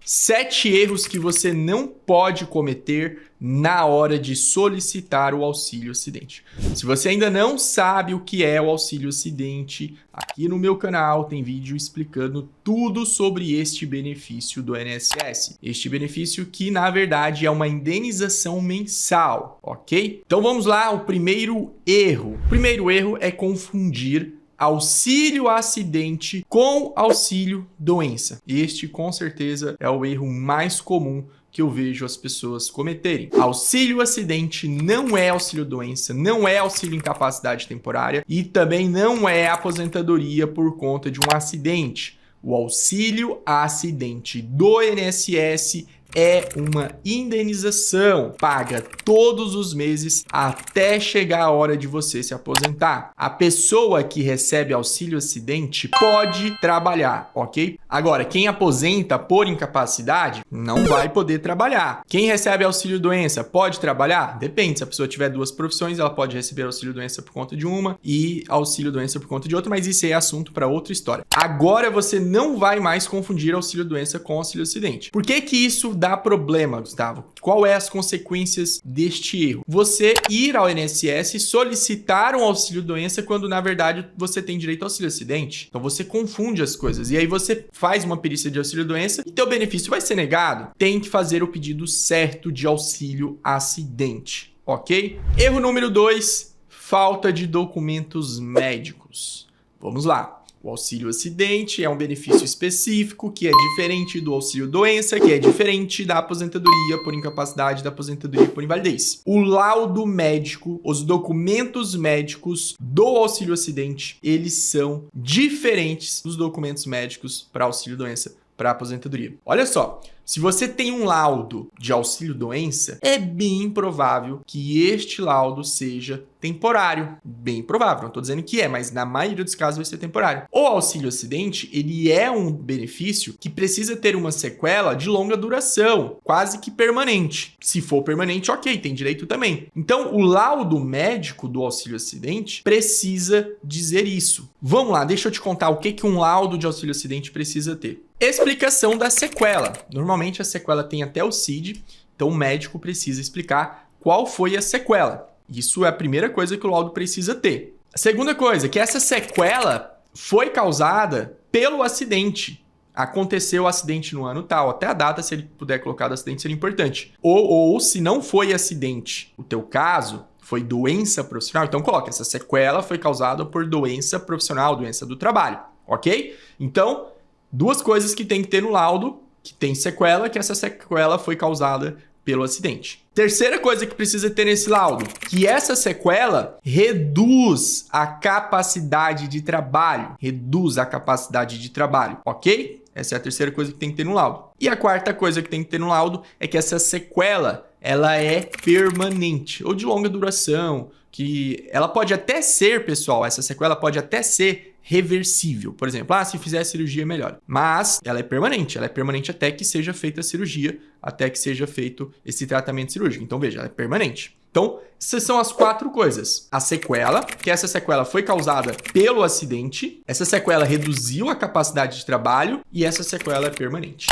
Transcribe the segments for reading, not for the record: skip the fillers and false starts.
7 erros que você não pode cometer na hora de solicitar o auxílio acidente. Se você ainda não sabe o que é o auxílio acidente, aqui no meu canal tem vídeo explicando tudo sobre este benefício do INSS. Este benefício que, na verdade, é uma indenização mensal, ok? Então vamos lá, o primeiro erro. O primeiro erro é confundir auxílio acidente com auxílio doença. Este, com certeza, é o erro mais comum que eu vejo as pessoas cometerem. Auxílio acidente não é auxílio doença, não é auxílio incapacidade temporária e também não é aposentadoria por conta de um acidente. O auxílio acidente do INSS é uma indenização paga todos os meses até chegar a hora de você se aposentar. A pessoa que recebe auxílio acidente pode trabalhar, ok? Agora, quem aposenta por incapacidade não vai poder trabalhar. Quem recebe auxílio doença pode trabalhar? Depende. Se a pessoa tiver 2 profissões, ela pode receber auxílio doença por conta de uma e auxílio doença por conta de outra, mas isso é assunto para outra história. Agora você não vai mais confundir auxílio doença com auxílio acidente. Por que que isso dá problema, Gustavo? Qual é as consequências deste erro? Você ir ao INSS e solicitar um auxílio doença quando na verdade você tem direito ao auxílio acidente. Então você confunde as coisas e aí você faz uma perícia de auxílio doença e teu benefício vai ser negado. Tem que fazer o pedido certo de auxílio acidente, ok? Erro número 2, falta de documentos médicos. Vamos lá. O auxílio acidente é um benefício específico que é diferente do auxílio doença, que é diferente da aposentadoria por incapacidade, da aposentadoria por invalidez. O laudo médico, os documentos médicos do auxílio acidente, eles são diferentes dos documentos médicos para auxílio doença, para aposentadoria. Olha só, se você tem um laudo de auxílio doença, é bem provável que este laudo seja temporário. Bem provável, não estou dizendo que é, mas na maioria dos casos vai ser temporário. O auxílio acidente, ele é um benefício que precisa ter uma sequela de longa duração, quase que permanente. Se for permanente, ok, tem direito também. Então, o laudo médico do auxílio acidente precisa dizer isso. Vamos lá, deixa eu te contar o que um laudo de auxílio acidente precisa ter. Explicação da sequela. Normalmente a sequela tem até o CID, então o médico precisa explicar qual foi a sequela. Isso é a primeira coisa que o laudo precisa ter. A segunda coisa, que essa sequela foi causada pelo acidente. Aconteceu o acidente no ano tal, até a data, se ele puder colocar do acidente, seria importante. Ou se não foi acidente, o teu caso foi doença profissional, então coloca, essa sequela foi causada por doença profissional, doença do trabalho, ok? Então, 2 coisas que tem que ter no laudo, que tem sequela, que essa sequela foi causada pelo acidente. Terceira coisa que precisa ter nesse laudo, que essa sequela reduz a capacidade de trabalho. Reduz a capacidade de trabalho, ok? Essa é a terceira coisa que tem que ter no laudo. E a quarta coisa que tem que ter no laudo é que essa sequela, ela é permanente ou de longa duração, que ela pode até ser, pessoal, essa sequela pode até ser reversível. Por exemplo, se fizer a cirurgia, melhora. Mas ela é permanente até que seja feita a cirurgia, até que seja feito esse tratamento cirúrgico. Então, veja, ela é permanente. Então, essas são as 4 coisas. A sequela, que essa sequela foi causada pelo acidente, essa sequela reduziu a capacidade de trabalho e essa sequela é permanente.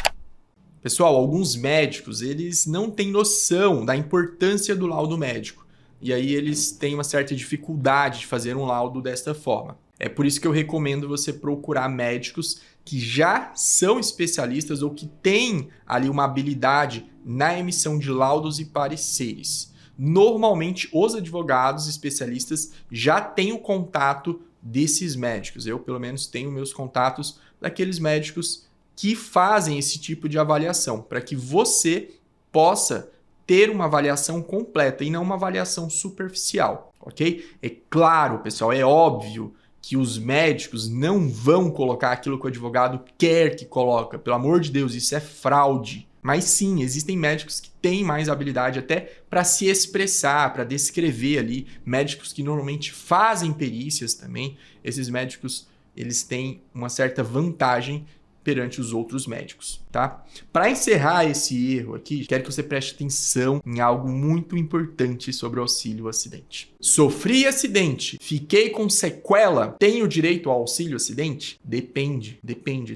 Pessoal, alguns médicos, eles não têm noção da importância do laudo médico. E aí eles têm uma certa dificuldade de fazer um laudo desta forma. É por isso que eu recomendo você procurar médicos que já são especialistas ou que têm ali uma habilidade na emissão de laudos e pareceres. Normalmente, os advogados especialistas já têm o contato desses médicos. Eu, pelo menos, tenho meus contatos daqueles médicos que fazem esse tipo de avaliação, para que você possa ter uma avaliação completa e não uma avaliação superficial, ok? É claro, pessoal, é óbvio que os médicos não vão colocar aquilo que o advogado quer que coloque. Pelo amor de Deus, isso é fraude. Mas sim, existem médicos que têm mais habilidade até para se expressar, para descrever ali. Médicos que normalmente fazem perícias também. Esses médicos, eles têm uma certa vantagem perante os outros médicos, tá? Para encerrar esse erro aqui, quero que você preste atenção em algo muito importante sobre o auxílio acidente. Sofri acidente, fiquei com sequela, tenho direito ao auxílio acidente? Depende,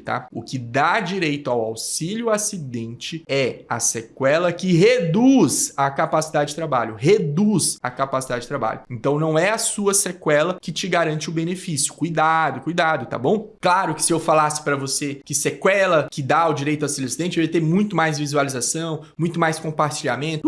tá? O que dá direito ao auxílio acidente é a sequela que reduz a capacidade de trabalho, Então não é a sua sequela que te garante o benefício. Cuidado, tá bom? Claro que se eu falasse para você que sequela que dá o direito ao auxílio acidente, eu ia ter muito mais visualização, muito mais compartilhamento,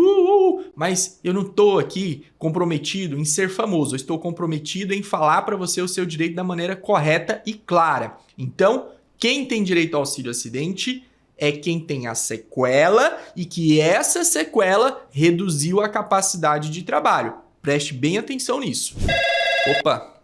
mas eu não estou aqui comprometido em ser famoso, eu estou comprometido em falar para você o seu direito da maneira correta e clara. Então, quem tem direito ao auxílio acidente é quem tem a sequela e que essa sequela reduziu a capacidade de trabalho. Preste bem atenção nisso. Opa!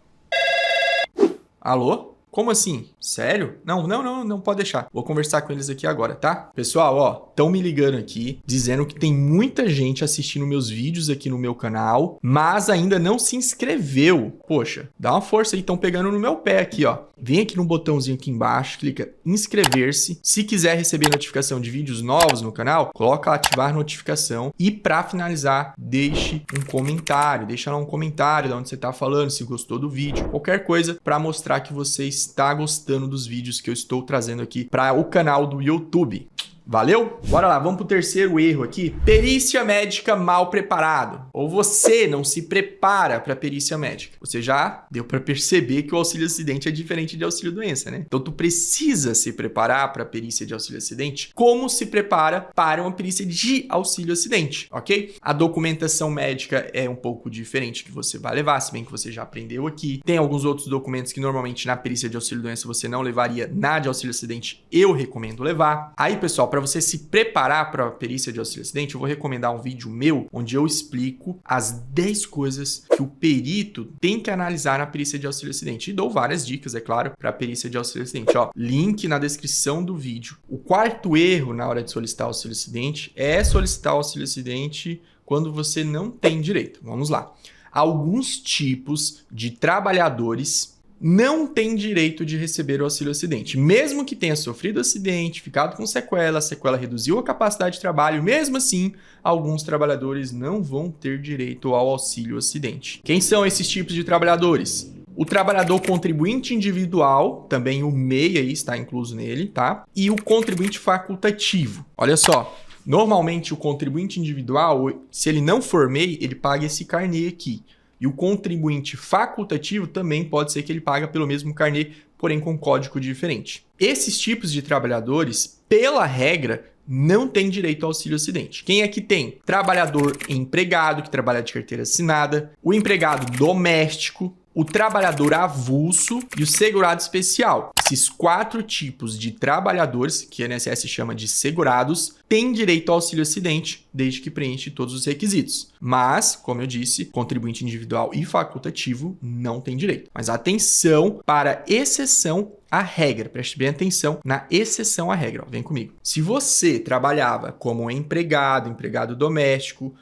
Alô? Como assim? Sério? Não pode deixar. Vou conversar com eles aqui agora, tá? Pessoal, ó, estão me ligando aqui, dizendo que tem muita gente assistindo meus vídeos aqui no meu canal, mas ainda não se inscreveu. Poxa, dá uma força aí, estão pegando no meu pé aqui, ó. Vem aqui no botãozinho aqui embaixo, clica inscrever-se. Se quiser receber notificação de vídeos novos no canal, coloca ativar notificação. E para finalizar, deixe um comentário. Deixa lá um comentário de onde você está falando, se gostou do vídeo, qualquer coisa para mostrar que você está gostando dos vídeos que eu estou trazendo aqui para o canal do YouTube. Valeu? Bora lá, vamos pro terceiro erro aqui. Perícia médica mal preparado. Ou você não se prepara para perícia médica. Você já deu para perceber que o auxílio acidente é diferente de auxílio doença, né? Então tu precisa se preparar para perícia de auxílio acidente como se prepara para uma perícia de auxílio acidente, ok? A documentação médica é um pouco diferente que você vai levar, se bem que você já aprendeu aqui. Tem alguns outros documentos que normalmente na perícia de auxílio doença você não levaria, na de auxílio acidente eu recomendo levar. Aí, pessoal, para você se preparar para a perícia de auxílio acidente, eu vou recomendar um vídeo meu onde eu explico as 10 coisas que o perito tem que analisar na perícia de auxílio acidente. E dou várias dicas, é claro, para a perícia de auxílio acidente. Ó, link na descrição do vídeo. O quarto erro na hora de solicitar auxílio acidente é solicitar auxílio acidente quando você não tem direito. Vamos lá. Alguns tipos de trabalhadores não tem direito de receber o auxílio acidente. Mesmo que tenha sofrido acidente, ficado com sequela, a sequela reduziu a capacidade de trabalho, mesmo assim, alguns trabalhadores não vão ter direito ao auxílio acidente. Quem são esses tipos de trabalhadores? O trabalhador contribuinte individual, também o MEI aí está incluso nele, tá? E o contribuinte facultativo. Olha só, normalmente o contribuinte individual, se ele não for MEI, ele paga esse carnê aqui. E o contribuinte facultativo também pode ser que ele paga pelo mesmo carnê, porém com código diferente. Esses tipos de trabalhadores, pela regra, não têm direito ao auxílio acidente. Quem é que tem? Trabalhador empregado, que trabalha de carteira assinada, o empregado doméstico, o trabalhador avulso e o segurado especial. Esses 4 tipos de trabalhadores, que a INSS chama de segurados, têm direito ao auxílio acidente, desde que preenche todos os requisitos. Mas, como eu disse, contribuinte individual e facultativo não tem direito. Mas atenção para exceção à regra. Preste bem atenção na exceção à regra. Ó, vem comigo. Se você trabalhava como empregado doméstico,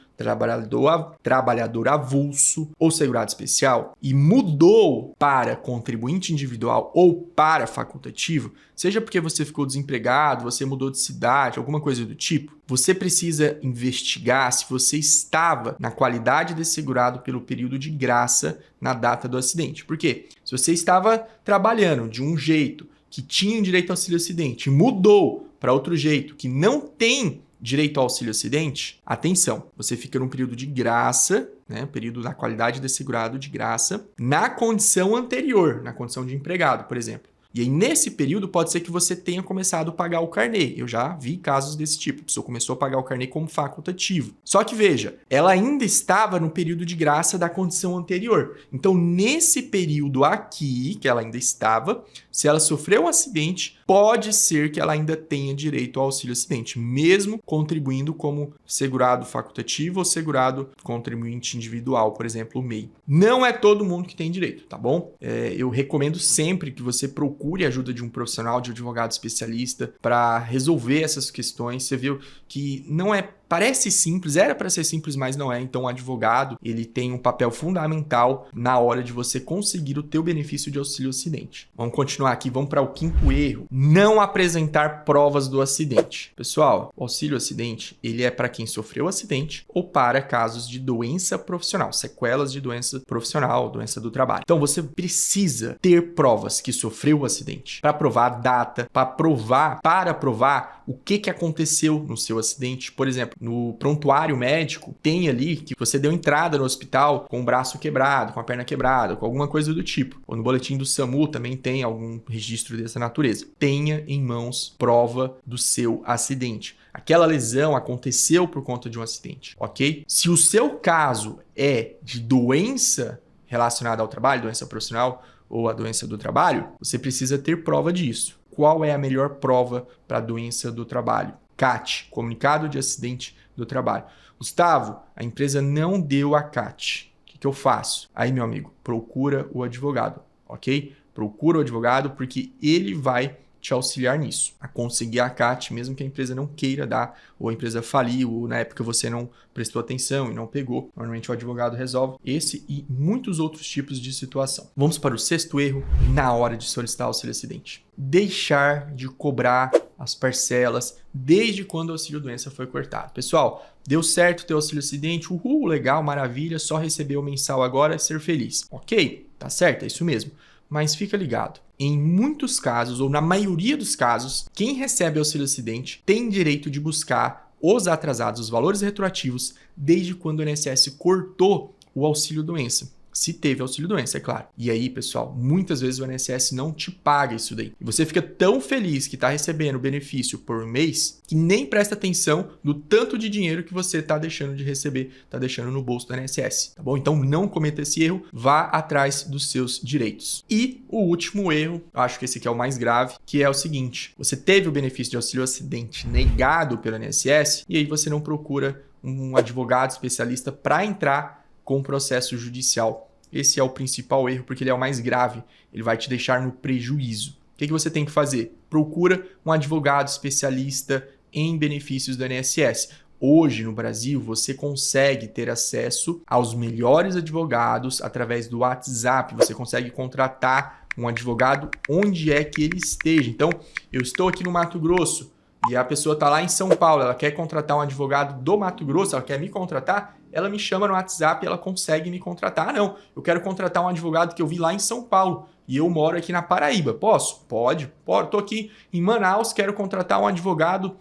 trabalhador avulso ou segurado especial e mudou para contribuinte individual ou para facultativo, seja porque você ficou desempregado, você mudou de cidade, alguma coisa do tipo, você precisa investigar se você estava na qualidade de segurado pelo período de graça na data do acidente. Por quê? Se você estava trabalhando de um jeito que tinha direito ao auxílio acidente e mudou para outro jeito que não tem direito ao auxílio acidente, atenção, você fica num período de graça, né, período da qualidade de segurado de graça, na condição anterior, na condição de empregado, por exemplo. E aí, nesse período, pode ser que você tenha começado a pagar o carnê. Eu já vi casos desse tipo. A pessoa começou a pagar o carnê como facultativo. Só que, veja, ela ainda estava no período de graça da condição anterior. Então, nesse período aqui, que ela ainda estava, se ela sofreu um acidente, pode ser que ela ainda tenha direito ao auxílio acidente, mesmo contribuindo como segurado facultativo ou segurado contribuinte individual, por exemplo, o MEI. Não é todo mundo que tem direito, tá bom? Eu recomendo sempre que você procure a ajuda de um profissional, de um advogado especialista para resolver essas questões. Você viu que não é Parece simples, era para ser simples, mas não é. Então o advogado, ele tem um papel fundamental na hora de você conseguir o teu benefício de auxílio acidente. Vamos continuar aqui, vamos para o quinto erro. Não apresentar provas do acidente. Pessoal, o auxílio acidente, ele é para quem sofreu acidente ou para casos de doença profissional, sequelas de doença profissional, doença do trabalho. Então você precisa ter provas que sofreu o acidente para provar a data, para provar o que aconteceu no seu acidente. Por exemplo, no prontuário médico, tem ali que você deu entrada no hospital com o braço quebrado, com a perna quebrada, com alguma coisa do tipo. Ou no boletim do SAMU também tem algum registro dessa natureza. Tenha em mãos prova do seu acidente. Aquela lesão aconteceu por conta de um acidente, ok? Se o seu caso é de doença relacionada ao trabalho, doença profissional ou a doença do trabalho, você precisa ter prova disso. Qual é a melhor prova para a doença do trabalho? CAT, Comunicado de Acidente do Trabalho. Gustavo, a empresa não deu a CAT. O que eu faço? Aí, meu amigo, procura o advogado, ok? Procura o advogado porque ele vai te auxiliar nisso, a conseguir a CAT, mesmo que a empresa não queira dar, ou a empresa faliu, ou na época você não prestou atenção e não pegou. Normalmente o advogado resolve esse e muitos outros tipos de situação. Vamos para o sexto erro na hora de solicitar auxílio acidente. Deixar de cobrar as parcelas desde quando o auxílio-doença foi cortado. Pessoal, deu certo o teu auxílio-acidente, uhul, legal, maravilha, só receber o mensal agora e ser feliz. Ok, tá certo, é isso mesmo. Mas fica ligado, em muitos casos, ou na maioria dos casos, quem recebe auxílio-acidente tem direito de buscar os atrasados, os valores retroativos, desde quando o INSS cortou o auxílio-doença. Se teve auxílio-doença, é claro. E aí, pessoal, muitas vezes o INSS não te paga isso daí. E você fica tão feliz que está recebendo benefício por mês que nem presta atenção no tanto de dinheiro que você está deixando de receber, está deixando no bolso do INSS, tá bom? Então não cometa esse erro, vá atrás dos seus direitos. E o último erro, eu acho que esse aqui é o mais grave, que é o seguinte: você teve o benefício de auxílio-acidente negado pelo INSS e aí você não procura um advogado especialista para entrar com o processo judicial. Esse é o principal erro, porque ele é o mais grave. Ele vai te deixar no prejuízo. O que você tem que fazer? Procura um advogado especialista em benefícios do INSS. Hoje, no Brasil, você consegue ter acesso aos melhores advogados através do WhatsApp. Você consegue contratar um advogado onde é que ele esteja. Então, eu estou aqui no Mato Grosso e a pessoa está lá em São Paulo. Ela quer contratar um advogado do Mato Grosso, ela quer me contratar. Ela me chama no WhatsApp e ela consegue me contratar. Ah, não, eu quero contratar um advogado que eu vi lá em São Paulo e eu moro aqui na Paraíba. Posso? Pode. Estou aqui em Manaus, quero contratar um advogado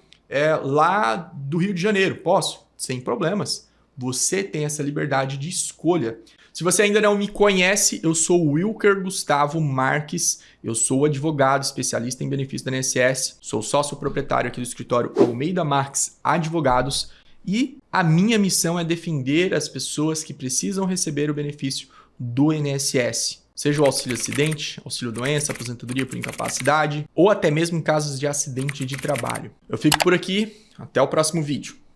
lá do Rio de Janeiro. Posso? Sem problemas. Você tem essa liberdade de escolha. Se você ainda não me conhece, eu sou o Wilker Gustavo Marques, eu sou advogado especialista em benefícios do INSS, sou sócio proprietário aqui do escritório Almeida Marques Advogados. E a minha missão é defender as pessoas que precisam receber o benefício do INSS. Seja o auxílio-acidente, auxílio-doença, aposentadoria por incapacidade ou até mesmo em casos de acidente de trabalho. Eu fico por aqui, até o próximo vídeo.